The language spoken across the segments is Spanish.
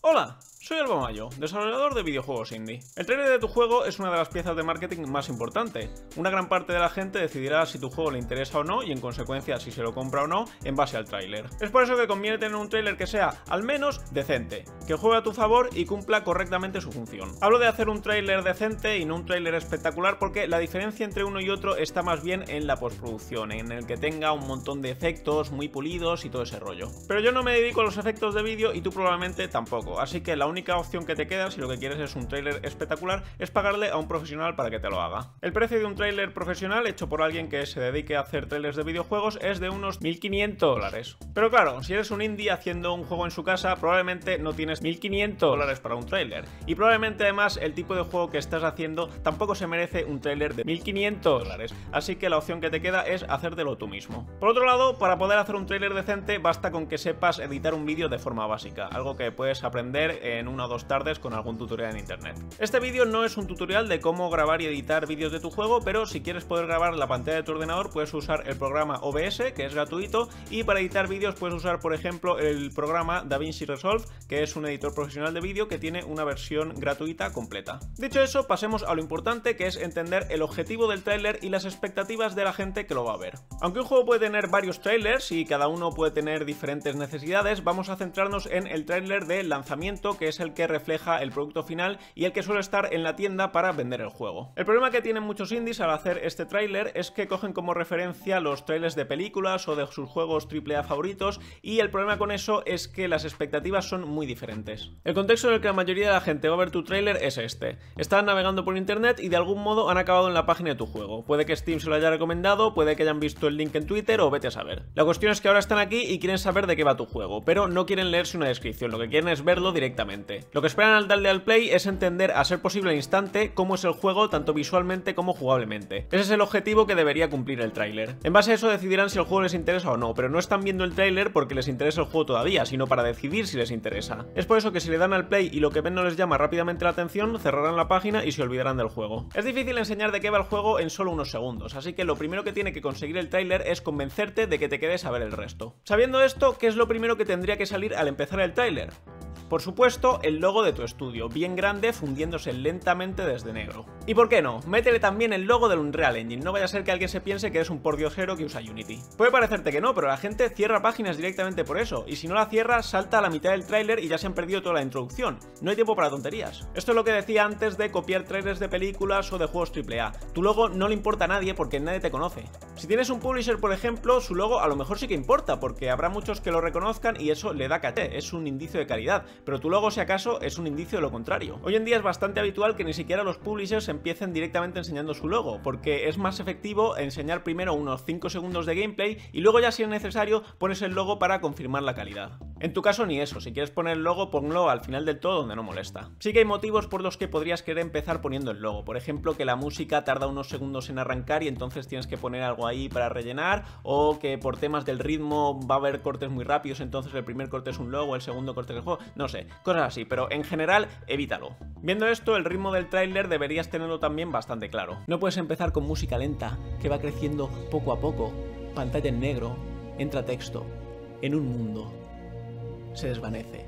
Hola, soy Alba Mayo, desarrollador de videojuegos indie. El trailer de tu juego es una de las piezas de marketing más importante. Una gran parte de la gente decidirá si tu juego le interesa o no y en consecuencia si se lo compra o no en base al tráiler. Es por eso que conviene tener un tráiler que sea al menos decente, que juegue a tu favor y cumpla correctamente su función. Hablo de hacer un tráiler decente y no un tráiler espectacular porque la diferencia entre uno y otro está más bien en la postproducción, en el que tenga un montón de efectos muy pulidos y todo ese rollo. Pero yo no me dedico a los efectos de vídeo y tú probablemente tampoco. Así que la única opción que te queda, si lo que quieres es un tráiler espectacular, es pagarle a un profesional para que te lo haga. El precio de un tráiler profesional hecho por alguien que se dedique a hacer trailers de videojuegos es de unos $1.500. Pero claro, si eres un indie haciendo un juego en su casa, probablemente no tienes $1.500 para un tráiler. Y probablemente además el tipo de juego que estás haciendo tampoco se merece un tráiler de $1.500. Así que la opción que te queda es hacértelo tú mismo. Por otro lado, para poder hacer un tráiler decente basta con que sepas editar un vídeo de forma básica, algo que puedes aprender en 1 o 2 tardes con algún tutorial en internet. Este vídeo no es un tutorial de cómo grabar y editar vídeos de tu juego, pero si quieres poder grabar la pantalla de tu ordenador puedes usar el programa OBS, que es gratuito, y para editar vídeos puedes usar por ejemplo el programa DaVinci Resolve, que es un editor profesional de vídeo que tiene una versión gratuita completa. Dicho eso, pasemos a lo importante, que es entender el objetivo del tráiler y las expectativas de la gente que lo va a ver. Aunque un juego puede tener varios trailers y cada uno puede tener diferentes necesidades, vamos a centrarnos en el tráiler de lanzamiento, que es el que refleja el producto final y el que suele estar en la tienda para vender el juego. El problema que tienen muchos indies al hacer este tráiler es que cogen como referencia los trailers de películas o de sus juegos AAA favoritos, y el problema con eso es que las expectativas son muy diferentes. El contexto en el que la mayoría de la gente va a ver tu tráiler es este: están navegando por internet y de algún modo han acabado en la página de tu juego. Puede que Steam se lo haya recomendado, puede que hayan visto el link en Twitter o vete a saber. La cuestión es que ahora están aquí y quieren saber de qué va tu juego, pero no quieren leerse una descripción, lo que quieren es verlo directamente. Lo que esperan al darle al play es entender, a ser posible al instante, cómo es el juego tanto visualmente como jugablemente. Ese es el objetivo que debería cumplir el tráiler. En base a eso decidirán si el juego les interesa o no, pero no están viendo el tráiler porque les interesa el juego todavía, sino para decidir si les interesa. Es por eso que si le dan al play y lo que ven no les llama rápidamente la atención, cerrarán la página y se olvidarán del juego. Es difícil enseñar de qué va el juego en solo unos segundos, así que lo primero que tiene que conseguir el tráiler es convencerte de que te quedes a ver el resto. Sabiendo esto, ¿qué es lo primero que tendría que salir al empezar el tráiler? Por supuesto, el logo de tu estudio, bien grande, fundiéndose lentamente desde negro. Y por qué no, métele también el logo del Unreal Engine, no vaya a ser que alguien se piense que eres un pordiosero que usa Unity. Puede parecerte que no, pero la gente cierra páginas directamente por eso, y si no la cierra, salta a la mitad del tráiler y ya se han perdido toda la introducción. No hay tiempo para tonterías. Esto es lo que decía antes de copiar trailers de películas o de juegos AAA. Tu logo no le importa a nadie porque nadie te conoce. Si tienes un publisher, por ejemplo, su logo a lo mejor sí que importa, porque habrá muchos que lo reconozcan y eso le da caché, es un indicio de calidad, pero tu logo, si acaso, es un indicio de lo contrario. Hoy en día es bastante habitual que ni siquiera los publishers empiecen directamente enseñando su logo, porque es más efectivo enseñar primero unos 5 segundos de gameplay y luego ya, si es necesario, pones el logo para confirmar la calidad. En tu caso ni eso, si quieres poner el logo, ponlo al final del todo donde no molesta. Sí que hay motivos por los que podrías querer empezar poniendo el logo, por ejemplo que la música tarda unos segundos en arrancar y entonces tienes que poner algo ahí para rellenar, o que por temas del ritmo va a haber cortes muy rápidos, entonces el primer corte es un logo, el segundo corte es el juego, no sé, cosas así, pero en general evítalo. Viendo esto, el ritmo del tráiler deberías tenerlo también bastante claro. No puedes empezar con música lenta, que va creciendo poco a poco, pantalla en negro, entra texto, en un mundo se desvanece,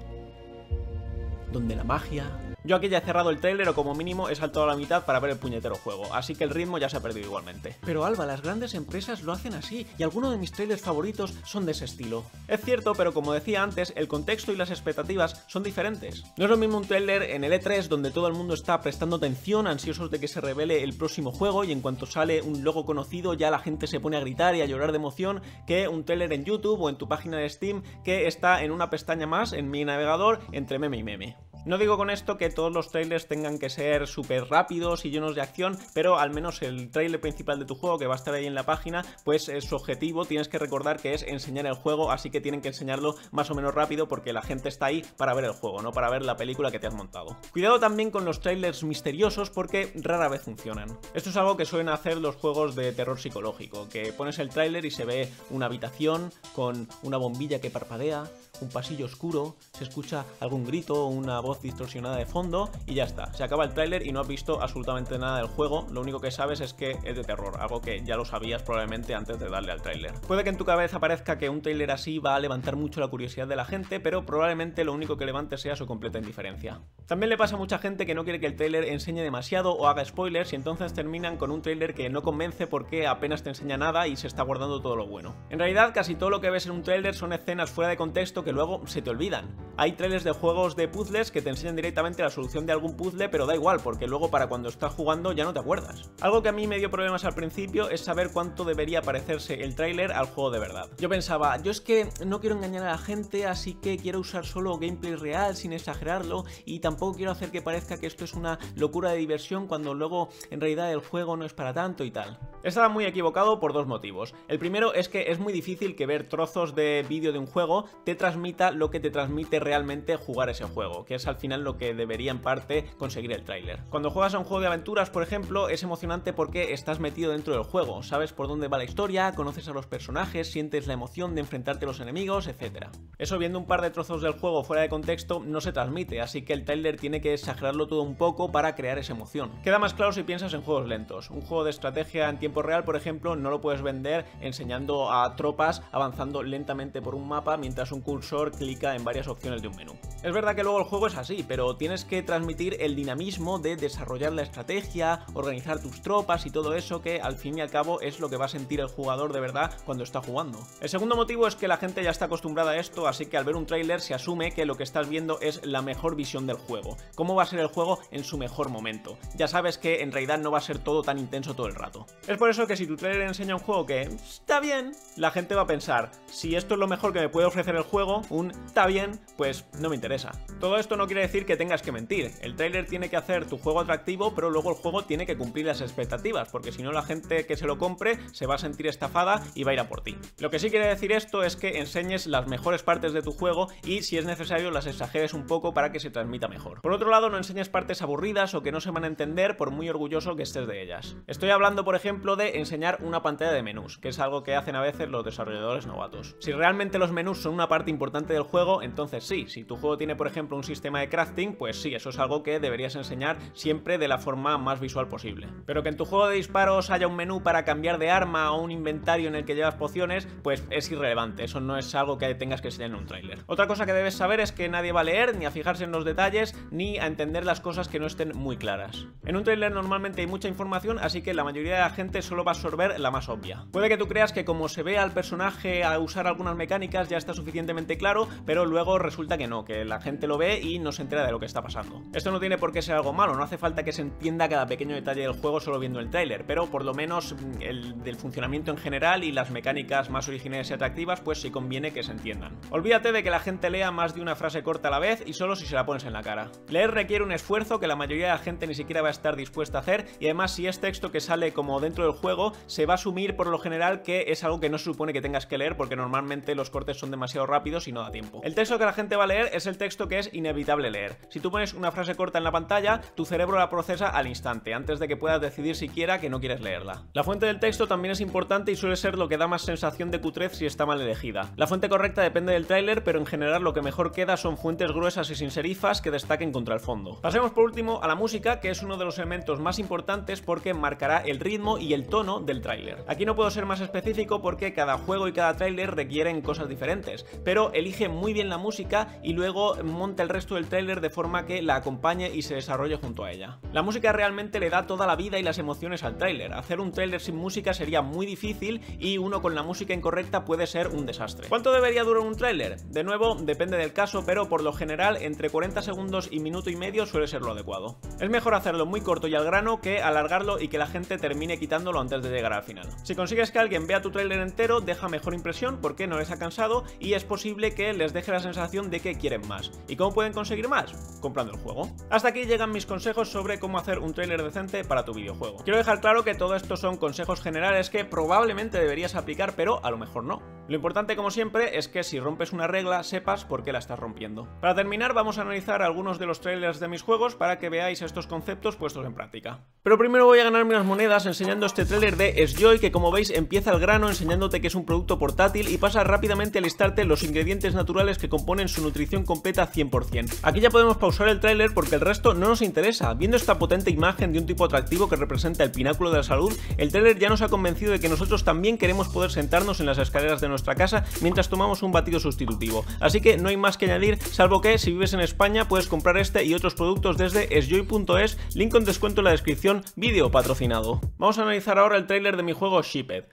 donde la magia... Yo aquí ya he cerrado el tráiler o como mínimo he saltado a la mitad para ver el puñetero juego, así que el ritmo ya se ha perdido igualmente. Pero Alba, las grandes empresas lo hacen así y algunos de mis trailers favoritos son de ese estilo. Es cierto, pero como decía antes, el contexto y las expectativas son diferentes. No es lo mismo un tráiler en el E3 donde todo el mundo está prestando atención, ansiosos de que se revele el próximo juego y en cuanto sale un logo conocido ya la gente se pone a gritar y a llorar de emoción, que un tráiler en YouTube o en tu página de Steam que está en una pestaña más en mi navegador entre meme y meme. No digo con esto que todos los trailers tengan que ser súper rápidos y llenos de acción, pero al menos el trailer principal de tu juego, que va a estar ahí en la página, pues su objetivo tienes que recordar que es enseñar el juego, así que tienen que enseñarlo más o menos rápido porque la gente está ahí para ver el juego, no para ver la película que te has montado. Cuidado también con los trailers misteriosos porque rara vez funcionan. Esto es algo que suelen hacer los juegos de terror psicológico, que pones el trailer y se ve una habitación con una bombilla que parpadea, un pasillo oscuro, se escucha algún grito o una voz voz distorsionada de fondo y ya está. Se acaba el tráiler y no has visto absolutamente nada del juego, lo único que sabes es que es de terror, algo que ya lo sabías probablemente antes de darle al tráiler. Puede que en tu cabeza parezca que un tráiler así va a levantar mucho la curiosidad de la gente, pero probablemente lo único que levante sea su completa indiferencia. También le pasa a mucha gente que no quiere que el tráiler enseñe demasiado o haga spoilers y entonces terminan con un tráiler que no convence porque apenas te enseña nada y se está guardando todo lo bueno. En realidad casi todo lo que ves en un tráiler son escenas fuera de contexto que luego se te olvidan. Hay trailers de juegos de puzzles que te enseñan directamente la solución de algún puzzle, pero da igual porque luego para cuando estás jugando ya no te acuerdas. Algo que a mí me dio problemas al principio es saber cuánto debería parecerse el tráiler al juego de verdad. Yo pensaba, yo es que no quiero engañar a la gente, así que quiero usar solo gameplay real sin exagerarlo y tampoco quiero hacer que parezca que esto es una locura de diversión cuando luego en realidad el juego no es para tanto y tal. Estaba muy equivocado por dos motivos. El primero es que es muy difícil que ver trozos de vídeo de un juego te transmita lo que te transmite realmente jugar ese juego, que es al final lo que debería en parte conseguir el tráiler. Cuando juegas a un juego de aventuras, por ejemplo, es emocionante porque estás metido dentro del juego, sabes por dónde va la historia, conoces a los personajes, sientes la emoción de enfrentarte a los enemigos, etc. Eso viendo un par de trozos del juego fuera de contexto no se transmite, así que el tráiler tiene que exagerarlo todo un poco para crear esa emoción. Queda más claro si piensas en juegos lentos. Un juego de estrategia en tiempo real, por ejemplo, no lo puedes vender enseñando a tropas avanzando lentamente por un mapa mientras un cursor clica en varias opciones de un menú. Es verdad que luego el juego es así, pero tienes que transmitir el dinamismo de desarrollar la estrategia, organizar tus tropas y todo eso que al fin y al cabo es lo que va a sentir el jugador de verdad cuando está jugando. El segundo motivo es que la gente ya está acostumbrada a esto, así que al ver un tráiler se asume que lo que estás viendo es la mejor visión del juego, cómo va a ser el juego en su mejor momento. Ya sabes que en realidad no va a ser todo tan intenso todo el rato. Es por eso que si tu tráiler enseña un juego que está bien, la gente va a pensar, si esto es lo mejor que me puede ofrecer el juego, un está bien, pues no me interesa. Todo esto no quiere decir que tengas que mentir. El tráiler tiene que hacer tu juego atractivo, pero luego el juego tiene que cumplir las expectativas, porque si no la gente que se lo compre se va a sentir estafada y va a ir a por ti. Lo que sí quiere decir esto es que enseñes las mejores partes de tu juego y si es necesario las exageres un poco para que se transmita mejor. Por otro lado, no enseñes partes aburridas o que no se van a entender por muy orgulloso que estés de ellas. Estoy hablando, por ejemplo, de enseñar una pantalla de menús, que es algo que hacen a veces los desarrolladores novatos. Si realmente los menús son una parte importante del juego, entonces sí. Si tu juego tiene, por ejemplo, un sistema de crafting, pues sí, eso es algo que deberías enseñar siempre de la forma más visual posible. Pero que en tu juego de disparos haya un menú para cambiar de arma o un inventario en el que llevas pociones, pues es irrelevante. Eso no es algo que tengas que enseñar en un tráiler. Otra cosa que debes saber es que nadie va a leer, ni a fijarse en los detalles, ni a entender las cosas que no estén muy claras. En un tráiler normalmente hay mucha información, así que la mayoría de la gente solo va a absorber la más obvia. Puede que tú creas que como se ve al personaje a usar algunas mecánicas ya está suficientemente claro, pero luego resulta que no, que la gente lo ve y no se entera de lo que está pasando. Esto no tiene por qué ser algo malo, no hace falta que se entienda cada pequeño detalle del juego solo viendo el tráiler, pero por lo menos el del funcionamiento en general y las mecánicas más originales y atractivas, pues sí conviene que se entiendan. Olvídate de que la gente lea más de una frase corta a la vez y solo si se la pones en la cara. Leer requiere un esfuerzo que la mayoría de la gente ni siquiera va a estar dispuesta a hacer y además si es texto que sale como dentro del juego, se va a asumir por lo general que es algo que no se supone que tengas que leer porque normalmente los cortes son demasiado rápidos y no da tiempo. El texto que la gente va a leer es el texto que es inevitable leer. Si tú pones una frase corta en la pantalla, tu cerebro la procesa al instante, antes de que puedas decidir siquiera que no quieres leerla. La fuente del texto también es importante y suele ser lo que da más sensación de cutrez si está mal elegida. La fuente correcta depende del tráiler, pero en general lo que mejor queda son fuentes gruesas y sin serifas que destaquen contra el fondo. Pasemos por último a la música, que es uno de los elementos más importantes porque marcará el ritmo y el tono del tráiler. Aquí no puedo ser más específico porque cada juego y cada tráiler requieren cosas diferentes, pero elige muy bien la música y luego monta el resto del tráiler de forma que la acompañe y se desarrolle junto a ella. La música realmente le da toda la vida y las emociones al tráiler. Hacer un tráiler sin música sería muy difícil y uno con la música incorrecta puede ser un desastre. ¿Cuánto debería durar un tráiler? De nuevo, depende del caso, pero por lo general entre 40 segundos y minuto y medio suele ser lo adecuado. Es mejor hacerlo muy corto y al grano que alargarlo y que la gente termine quitándolo antes de llegar al final. Si consigues que alguien vea tu tráiler entero, deja mejor impresión porque no les ha cansado y es posible que les deje la sensación de que quieren más. ¿Y cómo pueden conseguir más? Comprando el juego. Hasta aquí llegan mis consejos sobre cómo hacer un tráiler decente para tu videojuego. Quiero dejar claro que todo esto son consejos generales que probablemente deberías aplicar, pero a lo mejor no. Lo importante, como siempre, es que si rompes una regla, sepas por qué la estás rompiendo. Para terminar, vamos a analizar algunos de los trailers de mis juegos para que veáis estos conceptos puestos en práctica. Pero primero voy a ganarme unas monedas enseñando este trailer de S-Joy, que como veis empieza al grano enseñándote que es un producto portátil y pasa rápidamente a listarte los ingredientes naturales que componen su nutrición completa 100%. Aquí ya podemos pausar el trailer porque el resto no nos interesa. Viendo esta potente imagen de un tipo atractivo que representa el pináculo de la salud, el trailer ya nos ha convencido de que nosotros también queremos poder sentarnos en las escaleras de nuestra casa mientras tomamos un batido sustitutivo. Así que no hay más que añadir, salvo que si vives en España puedes comprar este y otros productos desde sjoy.es, link con descuento en la descripción, vídeo patrocinado. Vamos a analizar ahora el tráiler de mi juego Sheeped.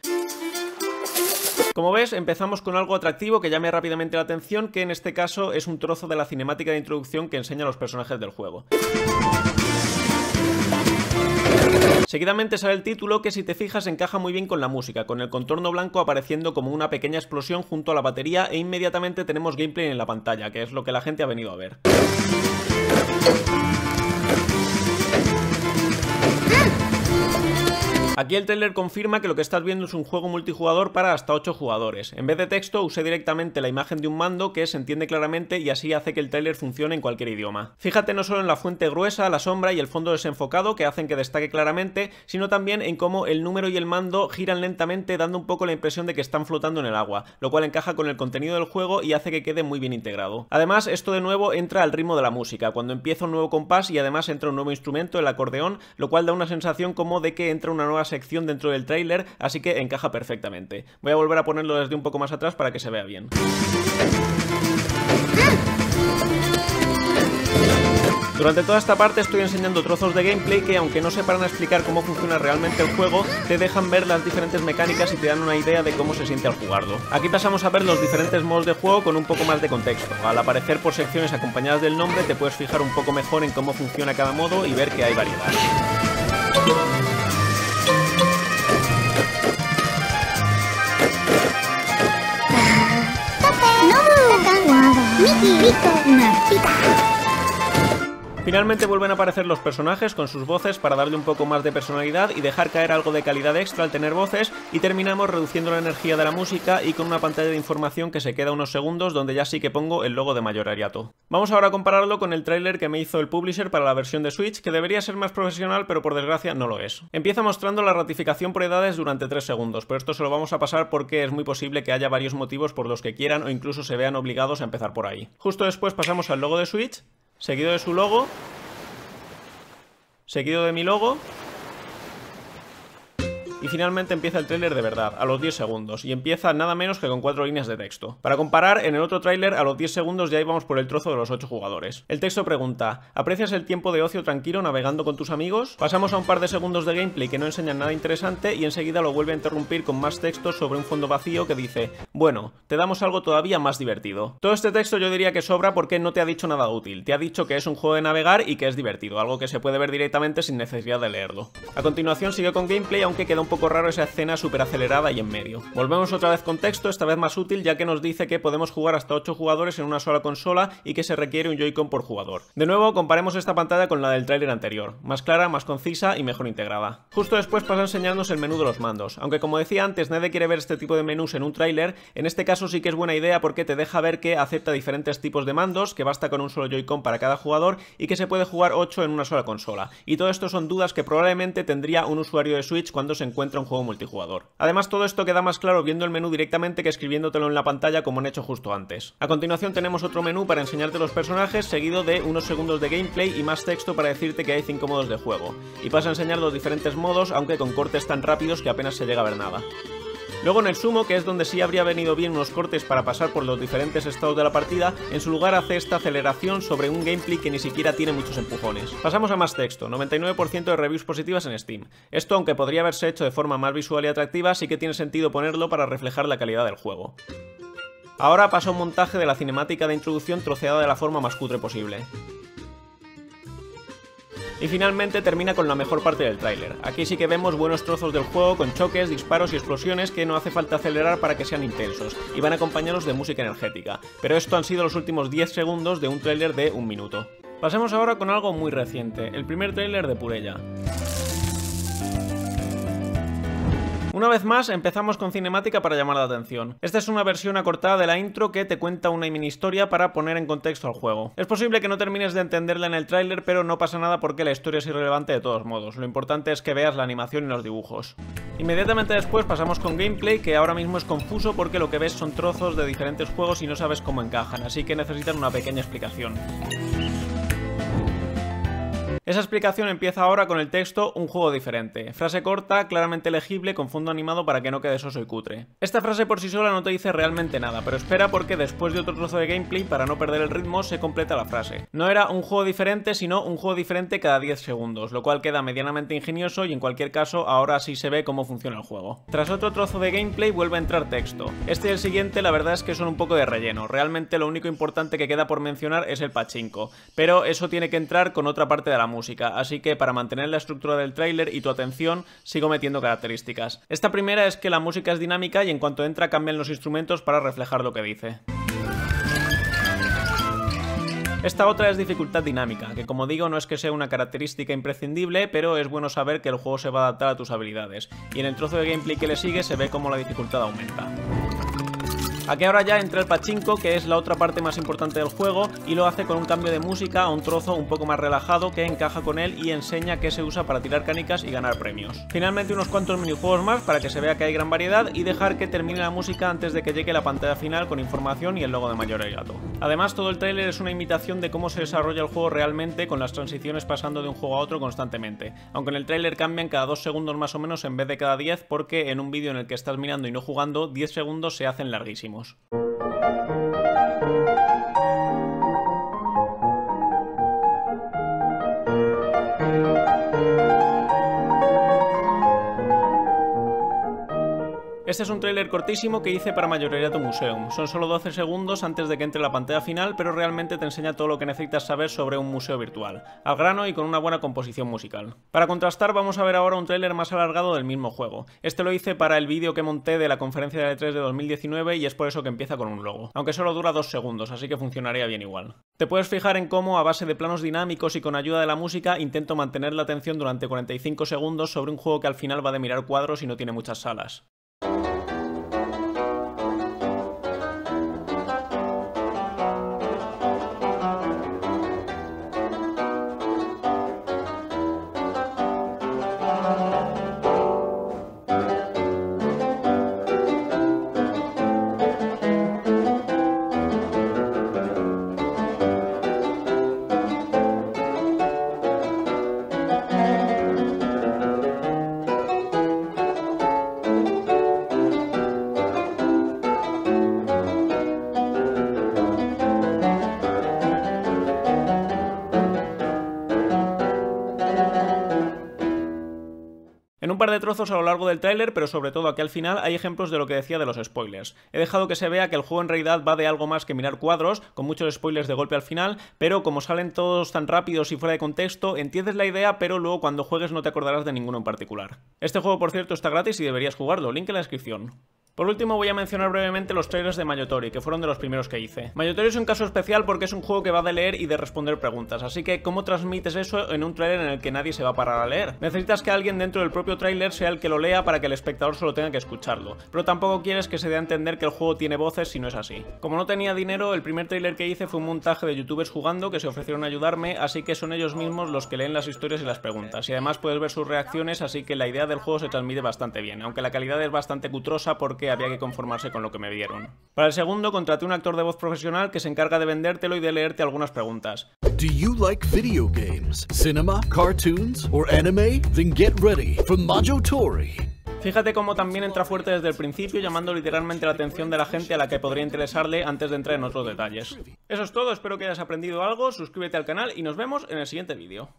Como ves, empezamos con algo atractivo que llame rápidamente la atención, que en este caso es un trozo de la cinemática de introducción que enseña a los personajes del juego. Seguidamente sale el título, que si te fijas encaja muy bien con la música, con el contorno blanco apareciendo como una pequeña explosión junto a la batería, e inmediatamente tenemos gameplay en la pantalla, que es lo que la gente ha venido a ver. Aquí el trailer confirma que lo que estás viendo es un juego multijugador para hasta 8 jugadores. En vez de texto usé directamente la imagen de un mando que se entiende claramente y así hace que el trailer funcione en cualquier idioma. Fíjate no solo en la fuente gruesa, la sombra y el fondo desenfocado que hacen que destaque claramente, sino también en cómo el número y el mando giran lentamente dando un poco la impresión de que están flotando en el agua, lo cual encaja con el contenido del juego y hace que quede muy bien integrado. Además, esto de nuevo entra al ritmo de la música, cuando empieza un nuevo compás y además entra un nuevo instrumento, el acordeón, lo cual da una sensación como de que entra una nueva sección dentro del tráiler, así que encaja perfectamente. Voy a volver a ponerlo desde un poco más atrás para que se vea bien. Durante toda esta parte estoy enseñando trozos de gameplay que, aunque no se paran a explicar cómo funciona realmente el juego, te dejan ver las diferentes mecánicas y te dan una idea de cómo se siente al jugarlo. Aquí pasamos a ver los diferentes modos de juego con un poco más de contexto. Al aparecer por secciones acompañadas del nombre te puedes fijar un poco mejor en cómo funciona cada modo y ver que hay variedad. Finalmente vuelven a aparecer los personajes con sus voces para darle un poco más de personalidad y dejar caer algo de calidad extra al tener voces, y terminamos reduciendo la energía de la música y con una pantalla de información que se queda unos segundos donde ya sí que pongo el logo de Majorariato. Vamos ahora a compararlo con el tráiler que me hizo el publisher para la versión de Switch, que debería ser más profesional pero por desgracia no lo es. Empieza mostrando la ratificación por edades durante 3 segundos, pero esto se lo vamos a pasar porque es muy posible que haya varios motivos por los que quieran o incluso se vean obligados a empezar por ahí. Justo después pasamos al logo de Switch, seguido de su logo, seguido de mi logo, y finalmente empieza el tráiler de verdad, a los 10 segundos, y empieza nada menos que con 4 líneas de texto. Para comparar, en el otro tráiler a los 10 segundos ya íbamos por el trozo de los 8 jugadores. El texto pregunta: ¿aprecias el tiempo de ocio tranquilo navegando con tus amigos? Pasamos a un par de segundos de gameplay que no enseñan nada interesante y enseguida lo vuelve a interrumpir con más texto sobre un fondo vacío que dice: bueno, te damos algo todavía más divertido. Todo este texto yo diría que sobra porque no te ha dicho nada útil, te ha dicho que es un juego de navegar y que es divertido, algo que se puede ver directamente sin necesidad de leerlo. A continuación sigue con gameplay, aunque queda un poco raro esa escena súper acelerada y en medio. Volvemos otra vez con texto, esta vez más útil, ya que nos dice que podemos jugar hasta 8 jugadores en una sola consola y que se requiere un Joy-Con por jugador. De nuevo, comparemos esta pantalla con la del tráiler anterior, más clara, más concisa y mejor integrada. Justo después pasa a enseñarnos el menú de los mandos, aunque como decía antes, nadie quiere ver este tipo de menús en un tráiler. En este caso sí que es buena idea porque te deja ver que acepta diferentes tipos de mandos, que basta con un solo Joy-Con para cada jugador y que se puede jugar 8 en una sola consola. Y todo esto son dudas que probablemente tendría un usuario de Switch cuando se encuentra un juego multijugador. Además, todo esto queda más claro viendo el menú directamente que escribiéndotelo en la pantalla como han hecho justo antes. A continuación tenemos otro menú para enseñarte los personajes, seguido de unos segundos de gameplay y más texto para decirte que hay 5 modos de juego. Y pasa a enseñar los diferentes modos, aunque con cortes tan rápidos que apenas se llega a ver nada. Luego en el sumo, que es donde sí habría venido bien unos cortes para pasar por los diferentes estados de la partida, en su lugar hace esta aceleración sobre un gameplay que ni siquiera tiene muchos empujones. Pasamos a más texto, 99% de reviews positivas en Steam. Esto, aunque podría haberse hecho de forma más visual y atractiva, sí que tiene sentido ponerlo para reflejar la calidad del juego. Ahora paso a un montaje de la cinemática de introducción troceada de la forma más cutre posible. Y finalmente termina con la mejor parte del tráiler. Aquí sí que vemos buenos trozos del juego con choques, disparos y explosiones que no hace falta acelerar para que sean intensos, y van acompañados de música energética. Pero esto han sido los últimos 10 segundos de un tráiler de 1 minuto. Pasemos ahora con algo muy reciente, el primer tráiler de Purella. Una vez más, empezamos con cinemática para llamar la atención. Esta es una versión acortada de la intro que te cuenta una mini historia para poner en contexto al juego. Es posible que no termines de entenderla en el tráiler, pero no pasa nada porque la historia es irrelevante de todos modos. Lo importante es que veas la animación y los dibujos. Inmediatamente después pasamos con gameplay, que ahora mismo es confuso porque lo que ves son trozos de diferentes juegos y no sabes cómo encajan, así que necesitan una pequeña explicación. Esa explicación empieza ahora con el texto "un juego diferente". Frase corta, claramente legible, con fondo animado para que no quede soso y cutre. Esta frase por sí sola no te dice realmente nada, pero espera porque después de otro trozo de gameplay, para no perder el ritmo, se completa la frase. No era un juego diferente, sino un juego diferente cada 10 segundos, lo cual queda medianamente ingenioso y en cualquier caso ahora sí se ve cómo funciona el juego. Tras otro trozo de gameplay vuelve a entrar texto. Este y el siguiente la verdad es que son un poco de relleno. Realmente lo único importante que queda por mencionar es el pachinko, pero eso tiene que entrar con otra parte de la música, así que para mantener la estructura del tráiler y tu atención sigo metiendo características. Esta primera es que la música es dinámica y en cuanto entra cambian los instrumentos para reflejar lo que dice. Esta otra es dificultad dinámica, que como digo no es que sea una característica imprescindible, pero es bueno saber que el juego se va a adaptar a tus habilidades, y en el trozo de gameplay que le sigue se ve cómo la dificultad aumenta. Aquí ahora ya entra el pachinko, que es la otra parte más importante del juego, y lo hace con un cambio de música a un trozo un poco más relajado que encaja con él y enseña qué se usa para tirar canicas y ganar premios. Finalmente unos cuantos minijuegos más para que se vea que hay gran variedad y dejar que termine la música antes de que llegue la pantalla final con información y el logo de Majorelato. Además todo el tráiler es una imitación de cómo se desarrolla el juego realmente, con las transiciones pasando de un juego a otro constantemente, aunque en el tráiler cambian cada 2 segundos más o menos en vez de cada 10, porque en un vídeo en el que estás mirando y no jugando, 10 segundos se hacen larguísimos. Este es un tráiler cortísimo que hice para Majorelato Museum. Son solo 12 segundos antes de que entre la pantalla final, pero realmente te enseña todo lo que necesitas saber sobre un museo virtual, al grano y con una buena composición musical. Para contrastar vamos a ver ahora un tráiler más alargado del mismo juego. Este lo hice para el vídeo que monté de la conferencia de E3 de 2019 y es por eso que empieza con un logo, aunque solo dura 2 segundos, así que funcionaría bien igual. Te puedes fijar en cómo a base de planos dinámicos y con ayuda de la música intento mantener la atención durante 45 segundos sobre un juego que al final va de mirar cuadros y no tiene muchas salas. En un par de trozos a lo largo del tráiler, pero sobre todo aquí al final, hay ejemplos de lo que decía de los spoilers. He dejado que se vea que el juego en realidad va de algo más que mirar cuadros, con muchos spoilers de golpe al final, pero como salen todos tan rápidos y fuera de contexto, entiendes la idea, pero luego cuando juegues no te acordarás de ninguno en particular. Este juego, por cierto, está gratis y deberías jugarlo, link en la descripción. Por último voy a mencionar brevemente los trailers de Mayotori, que fueron de los primeros que hice. Mayotori es un caso especial porque es un juego que va de leer y de responder preguntas, así que ¿cómo transmites eso en un trailer en el que nadie se va a parar a leer? Necesitas que alguien dentro del propio trailer sea el que lo lea para que el espectador solo tenga que escucharlo, pero tampoco quieres que se dé a entender que el juego tiene voces si no es así. Como no tenía dinero, el primer trailer que hice fue un montaje de youtubers jugando que se ofrecieron a ayudarme, así que son ellos mismos los que leen las historias y las preguntas, y además puedes ver sus reacciones, así que la idea del juego se transmite bastante bien, aunque la calidad es bastante cutrosa porque había que conformarse con lo que me dieron. Para el segundo contraté un actor de voz profesional que se encarga de vendértelo y de leerte algunas preguntas. Do you like video games, cinema, cartoons, or anime? Then get ready for Majotori. Fíjate cómo también entra fuerte desde el principio, llamando literalmente la atención de la gente a la que podría interesarle antes de entrar en otros detalles. Eso es todo, espero que hayas aprendido algo, suscríbete al canal y nos vemos en el siguiente vídeo.